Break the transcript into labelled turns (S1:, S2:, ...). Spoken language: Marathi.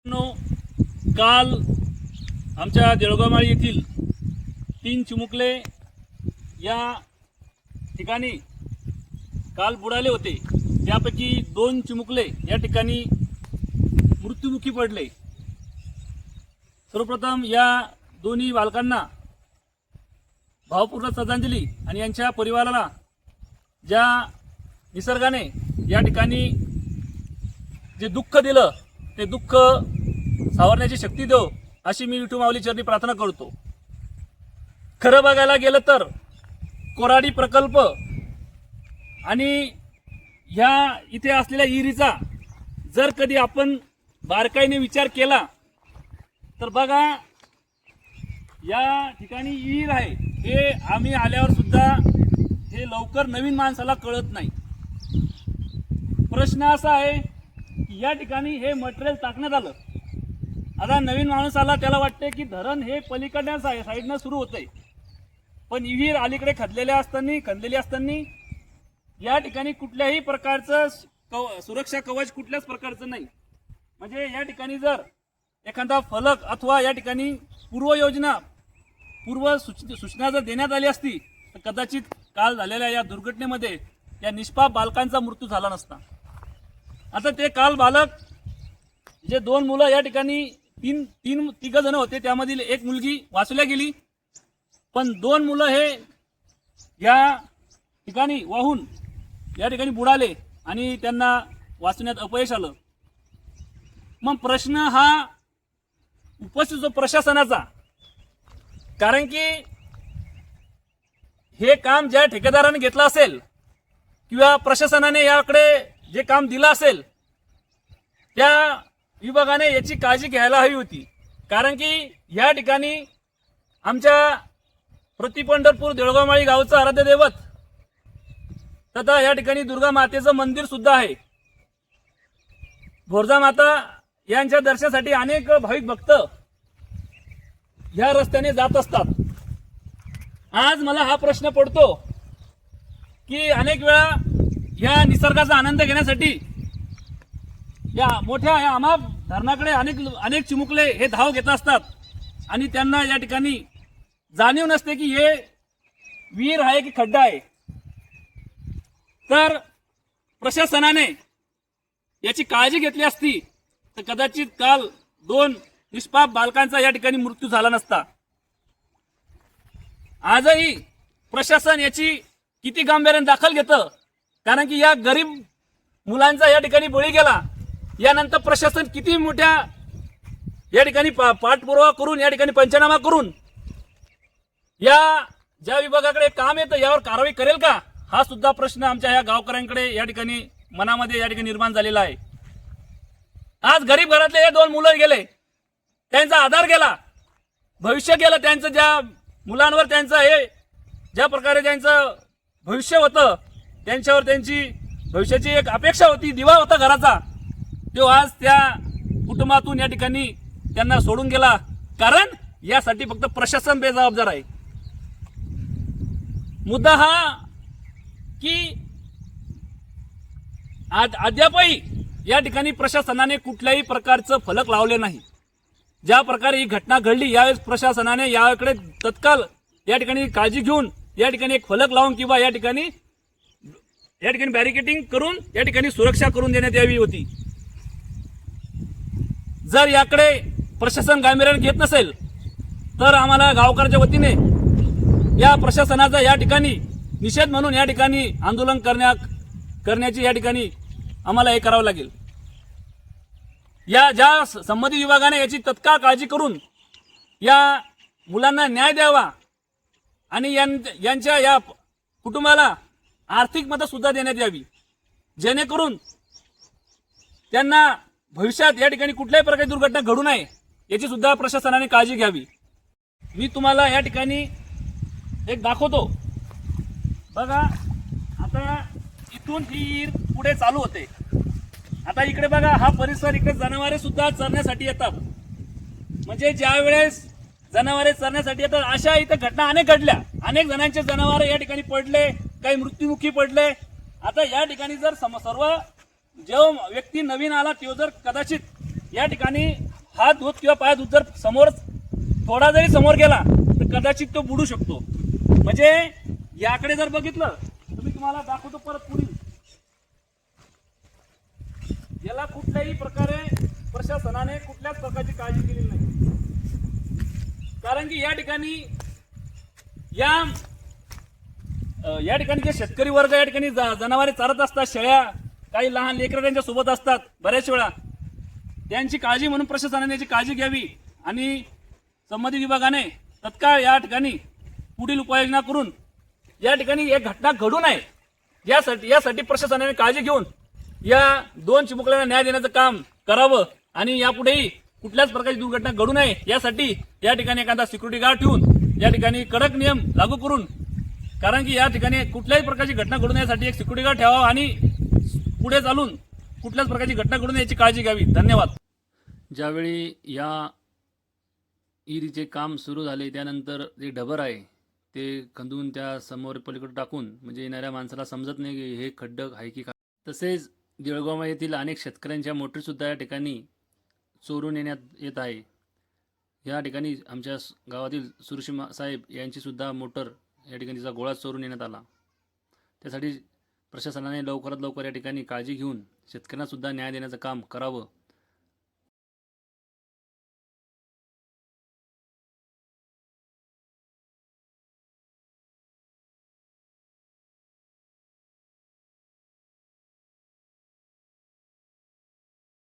S1: काल आमच्या देळगावमाळी येथील 3 चिमुकले या ठिकाणी काल बुडाले होते। त्यापैकी 2 चिमुकले या ठिकाणी मृत्युमुखी पडले। सर्वप्रथम या दोन्ही बालकांना भावपूर्ण श्रद्धांजली आणि यांच्या परिवाराला ज्या निसर्गाने या ठिकाणी जे दुःख दिलं ते दुःख सावरण्याची शक्ती देव अशी मी विठू माऊली चरणी प्रार्थना करतो। खरं बघायला गेलं तर कोराडी प्रकल्प आणि ह्या इथे असलेल्या विहिरीचा जर कधी आपण बारकाईने विचार केला तर बघा या ठिकाणी विहीर आहे हे आम्ही आल्यावर सुद्धा हे लवकर नवीन माणसाला कळत नाही। प्रश्न असा आहे की या ठिकाणी हे मटेरियल टाकण्यात आलं। आता नवीन माणूस आला त्याला वाटते की धरण हे पलीकडच्या साईडनं सुरू होतंय, पण विहीर अलीकडे खणलेली असताना या ठिकाणी कुठल्याही प्रकारचं सुरक्षा कवच कुठल्याच प्रकारचं नाही। म्हणजे या ठिकाणी जर एखादा फलक अथवा या ठिकाणी पूर्व सूचना जर देण्यात आली असती तर कदाचित काल झालेल्या या दुर्घटनेमध्ये या निष्पाप बालकांचा मृत्यू झाला नसता। आता ते काल बालक जे 2 मुलं या ठिकाणी तिघ जण होते, त्यामधील एक मुलगी वाचवल्या गेली, पण 2 मुलं हे या ठिकाणी वाहून या ठिकाणी बुडाले आणि त्यांना वाचवण्यात अपयश आलं। मग प्रश्न हा उपस्थित जो प्रशासनाचा, कारण की हे काम ज्या ठेकेदाराने घेतलं असेल किंवा प्रशासनाने याकडे जे काम दिलं असेल त्या विभागाने याची काळजी घ्यायला हवी होती। कारण की या ठिकाणी आमच्या प्रतिपंढरपूर देळगावमाळी गावचं आराध्य दैवत तथा या ठिकाणी दुर्गा मातेचं मंदिर सुद्धा आहे। भोरजा माता यांच्या दर्शनासाठी अनेक भाविक भक्त या रस्त्याने जात असतात। आज मला हा प्रश्न पडतो की अनेक वेळा या निसर्गाचा आनंद घेण्यासाठी या मोठ्या या आमाप धरणाकडे अनेक चिमुकले हे धाव घेत असतात आणि त्यांना या ठिकाणी जाणीव नसते की हे विहीर आहे की खड्डा आहे। तर प्रशासनाने याची काळजी घेतली असती तर कदाचित काल 2 निष्पाप बालकांचा या ठिकाणी मृत्यू झाला नसता। आजही प्रशासन याची किती गांभीर्याने दखल घेतं, कारण की या गरीब मुलांचा या ठिकाणी बळी गेला, यानंतर प्रशासन किती मोठ्या या ठिकाणी पाठपुरावा करून या ठिकाणी पंचनामा करून या ज्या विभागाकडे काम येतं यावर कारवाई करेल का, हा सुद्धा प्रश्न आमच्या या गावकऱ्यांकडे या ठिकाणी मनामध्ये या ठिकाणी निर्माण झालेला आहे। आज गरीब घरातले हे 2 मुलं गेले, त्यांचा आधार गेला, भविष्य गेलं त्यांचं, ज्या मुलांवर त्यांचं हे ज्या प्रकारे त्यांचं भविष्य होतं, त्यांच्यावर त्यांची भविष्याची एक अपेक्षा होती, दिवा होता घराचा, तो आज त्या कुटुंबातून या ठिकाणी त्यांना सोडून गेला। कारण यासाठी फक्त प्रशासन बेजबाबदार आहे। मुद्दा हा की अद्यापही या ठिकाणी प्रशासनाने कुठल्याही प्रकारचं फलक लावले नाही। ज्या प्रकारे ही घटना घडली यावेळेस प्रशासनाने याकडे तत्काळ या ठिकाणी काळजी घेऊन या ठिकाणी एक फलक लावून किंवा या ठिकाणी बॅरिकेडिंग करून या ठिकाणी सुरक्षा करून देण्यात यावी होती। जर याकडे प्रशासन गांभीर्याने घेत नसेल तर आम्हाला गावकऱ्यांच्या वतीने या प्रशासनाचा या ठिकाणी निषेध म्हणून या ठिकाणी आंदोलन करण्याची या ठिकाणी आम्हाला हे करावं लागेल। या ज्या संबंधित विभागाने याची तत्काळ काळजी करून या मुलांना न्याय द्यावा आणि यांच्या या कुटुंबाला आर्थिक मदत सुद्धा देण्यात यावी, जेणेकरून त्यांना भविष्यात या ठिकाणी कुठल्याही प्रकारची दुर्घटना घडू नये याची सुद्धा प्रशासनाने काळजी घ्यावी। मी तुम्हाला या ठिकाणी एक दाखवतो, बघा आता इथून ही विहीर पुढे चालू होते। आता इकडे बघा हा परिसर, इकडे जनावरे सुद्धा चरण्यासाठी येतात। म्हणजे ज्या वेळेस जनावरे चरण्यासाठी येतात अशा इथे घटना अनेक घडल्या, अनेक जणांचे जनावरे या ठिकाणी पडले, काही मृत्युमुखी पडले। आता या ठिकाणी जर सर्व जो व्यक्ती नवीन आला तो जर कदाचित या ठिकाणी हात धुत किंवा पाय धुत जर समोर थोडा जरी समोर गेला तर कदाचित तो बुडू शकतो. म्हणजे याकडे जर बघितलं तर मी तुम्हाला दाखवतो परत पुढील. याला कुठल्याही प्रकारे प्रशासनाने कुठल्याच प्रकारची काळजी केलेली नाही. कारण की या ठिकाणी या ठिकाणी जे शेतकरी वर्ग या ठिकाणी जनावरे चारत असतात, शेळ्या, काही लहान लेकरं त्यांच्या सोबत असतात बऱ्याच वेळा. त्यांची काळजी म्हणून प्रशासनाने याची काळजी घ्यावी आणि संबंधित विभागाने तत्काळ या ठिकाणी पुढील उपाययोजना करून या ठिकाणी एक घटना घडू नये यासाठी प्रशासनाने काळजी घेऊन या 2 चिमुकल्यांना न्याय देण्याचं काम करावं आणि यापुढेही कुठल्याच प्रकारची दुर्घटना घडू नये यासाठी या ठिकाणी एखादा सिक्युरिटी गार्ड ठेवून या ठिकाणी कडक नियम लागू करून, कारण की या ठिकाणी कुठल्याही प्रकारची घटना घडू नयेसाठी एक सिक्युरिटी गार्ड ठेवावा आणि पुढे चालून कुठल्याच प्रकारची घटना घडू नये याची काळजी घ्यावी. धन्यवाद.
S2: ज्यावेळी या इरीचे काम सुरू झाले त्यानंतर जे डबर आहे ते खंदून त्या समोर पलीकडे टाकून, म्हणजे येणाऱ्या माणसाला समजत नाही की हे खड्डं आहे की काय. तसेच देऊळगाव येथील अनेक शेतकऱ्यांच्या मोटरीसुद्धा या ठिकाणी चोरून येण्यात येत आहे. या ठिकाणी आमच्या गावातील सुरशी साहेब यांचीसुद्धा मोटर या ठिकाणी तिचा गोळा चोरून येण्यात आला. त्यासाठी प्रशासनाने लवकरात लवकर या ठिकाणी काळजी घेऊन शेतकऱ्यांनासुद्धा न्याय देण्याचं काम करावं